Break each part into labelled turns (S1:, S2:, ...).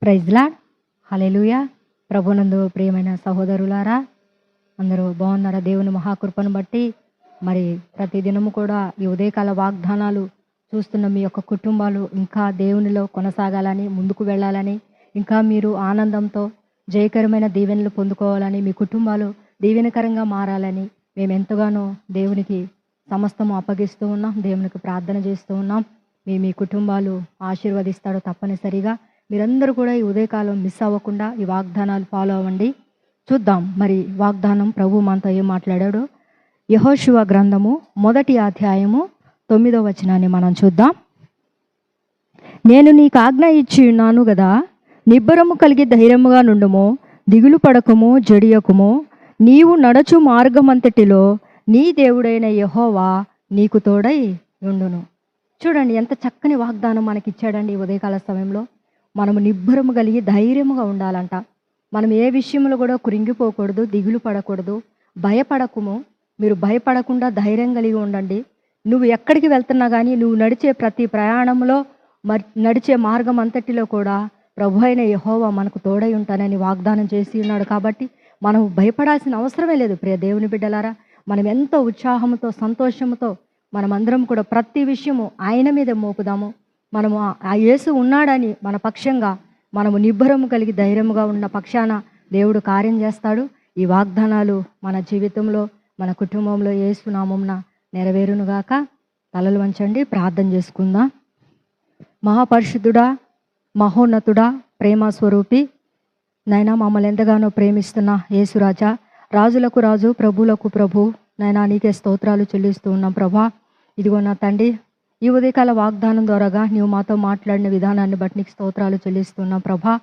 S1: Praise lord. హల్లెలూయా. ప్రభునందు ప్రియమైన సహోదరులారా, అందరూ బాగున్నారా? దేవుని మహాకృపను బట్టి మరి ప్రతిదినము కూడా ఈ ఉదయకాల వాగ్దానాలు చూస్తున్న మీ యొక్క కుటుంబాలు ఇంకా దేవునిలో కొనసాగాలని, ముందుకు వెళ్ళాలని, ఇంకా మీరు ఆనందంతో జయకరమైన దీవెనలు పొందుకోవాలని, మీ కుటుంబాలు దీవెనకరంగా మారాలని మేము ఎంతగానో దేవునికి సమస్తము అప్పగిస్తూ ఉన్నాం. దేవునికి ప్రార్థన చేస్తూ ఉన్నాం. మీ కుటుంబాలు ఆశీర్వదిస్తాడు తప్పనిసరిగా. మీరందరూ కూడా ఈ ఉదయకాలం మిస్ అవ్వకుండా ఈ వాగ్దానాలు ఫాలో అవ్వండి. చూద్దాం మరి వాగ్దానం ప్రభు మనతో ఏం మాట్లాడాడు. యెహోషువ గ్రంథము 1వ అధ్యాయము 9వ వచనాన్ని మనం చూద్దాం. నేను నీకు ఆజ్ఞ ఇచ్చి ఉన్నాను కదా, నిబ్బరము కలిగి ధైర్యముగా నుండుము, దిగులు పడకము, జడియకుము. నీవు నడచు మార్గమంతటిలో నీ దేవుడైన యెహోవా నీకు తోడై ఉండును. చూడండి ఎంత చక్కని వాగ్దానం మనకి ఇచ్చాడండి. ఈ ఉదయకాల సమయంలో మనము నిబ్బరము కలిగి ధైర్యముగా ఉండాలంట. మనం ఏ విషయంలో కూడా కృంగిపోకూడదు, దిగులు పడకూడదు, భయపడకుము. మీరు భయపడకుండా ధైర్యం కలిగి ఉండండి. నువ్వు ఎక్కడికి వెళ్తున్నా కానీ, నువ్వు నడిచే ప్రతి ప్రయాణంలో నడిచే మార్గం అంతటిలో కూడా ప్రభు అయిన యెహోవా మనకు తోడై ఉంటానని వాగ్దానం చేసి ఉన్నాడు. కాబట్టి మనం భయపడాల్సిన అవసరమే లేదు. ప్రియ దేవుని బిడ్డలారా, మనం ఎంతో ఉత్సాహంతో సంతోషంతో మనమందరం కూడా ప్రతి విషయము ఆయన మీద మోపుదాము. మనము ఆ యేసు ఉన్నాడని మన పక్షంగా మనము నిబ్బరము కలిగి ధైర్యముగా ఉన్న పక్షాన దేవుడు కార్యం చేస్తాడు. ఈ వాగ్దానాలు మన జీవితంలో, మన కుటుంబంలో యేసు నామమున నెరవేరునుగాక. తలలు వంచండి, ప్రార్థన చేసుకుందాం. మహాపరిశుద్ధుడా, మహోన్నతుడా, ప్రేమ స్వరూపి నైనా మమ్మల్ని ఎంతగానో ప్రేమిస్తున్న యేసురాజా, రాజులకు రాజు, ప్రభువులకు ప్రభు నైనా నీకే స్తోత్రాలు చెల్లిస్తూ ఉన్నాం ప్రభా. ఇదిగో నా తండ్రి, ఈ ఉదయకాల వాగ్దానం ద్వారాగా నీవు మాతో మాట్లాడిన విధానాన్ని బట్టి నీకు స్తోత్రాలు చెల్లిస్తున్నాం ప్రభా.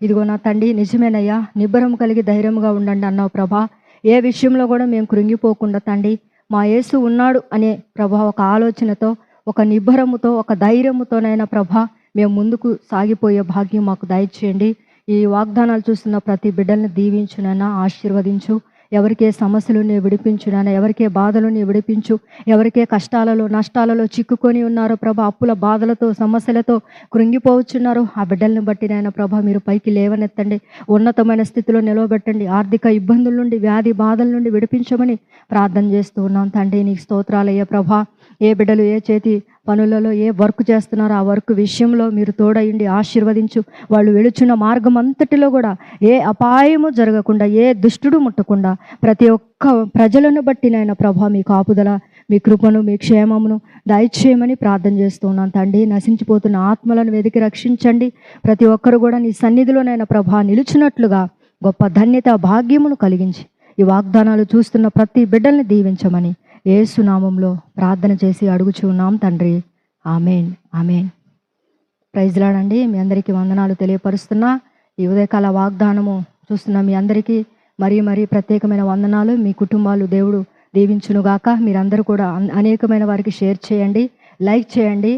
S1: ఇదిగో నా తండ్రి, నిజమేనయ్యా, నిబ్బరం కలిగి ధైర్యంగా ఉండండి అన్నావు ప్రభా. ఏ విషయంలో కూడా మేము కృంగిపోకుండా తండ్రి, మా యేసు ఉన్నాడు అనే ప్రభా ఒక ఆలోచనతో, ఒక నిబ్బరముతో, ఒక ధైర్యముతోనైనా ప్రభా మేము ముందుకు సాగిపోయే భాగ్యం మాకు దయచేయండి. ఈ వాగ్దానాలు చూస్తున్న ప్రతి బిడ్డల్ని దీవించునైనా, ఆశీర్వదించు. ఎవరికే సమస్యలు నీ విడిపించు నాయన, ఎవరికే బాధలు నీ విడిపించు. ఎవరికే కష్టాలలో నష్టాలలో చిక్కుకొని ఉన్నారో ప్రభా, అప్పుల బాధలతో సమస్యలతో కృంగిపోవచ్చున్నారో ఆ బిడ్డల్ని బట్టి నాయన ప్రభా మీరు పైకి లేవనెత్తండి, ఉన్నతమైన స్థితిలో నిలవబెట్టండి. ఆర్థిక ఇబ్బందుల నుండి, వ్యాధి బాధల నుండి విడిపించమని ప్రార్థన చేస్తూ ఉన్నాం తండ్రి. నీకు స్తోత్రాలయ్యా ప్రభా. ఏ బిడ్డలు ఏ చేతి పనులలో ఏ వర్క్ చేస్తున్నారో ఆ వర్క్ విషయంలో మీరు తోడయండి, ఆశీర్వదించు. వాళ్ళు వెళుచున్న మార్గం అంతటిలో కూడా ఏ అపాయము జరగకుండా, ఏ దుష్టుడు ముట్టకుండా ప్రతి ఒక్క ప్రజలను బట్టి నాయన ప్రభా మీ కాపుదల, మీ కృపను, మీ క్షేమమును దయచేయమని ప్రార్థన చేస్తూ ఉన్నాను తండ్రి. నశించిపోతున్న ఆత్మలను వెతికి రక్షించండి. ప్రతి ఒక్కరు కూడా నీ సన్నిధిలోనైనా ప్రభా నిలుచున్నట్లుగా గొప్ప ధన్యత భాగ్యమును కలిగించి ఈ వాగ్దానాలు చూస్తున్న ప్రతి బిడ్డల్ని దీవించమని యేసు నామంలో ప్రార్థన చేసి అడుగుచూ ఉన్నాం తండ్రి. Amen, amen. ప్రైజ్ లార్డ్ అండి. మీ అందరికీ వందనాలు తెలియపరుస్తున్నా. ఈ ఉదయకాల వాగ్దానము చూస్తున్న మీ అందరికీ మరీ ప్రత్యేకమైన వందనాలు. మీ కుటుంబాలు దేవుడు దీవించునుగాక. మీరందరూ కూడా అనేకమైన వారికి షేర్ చేయండి, లైక్ చేయండి.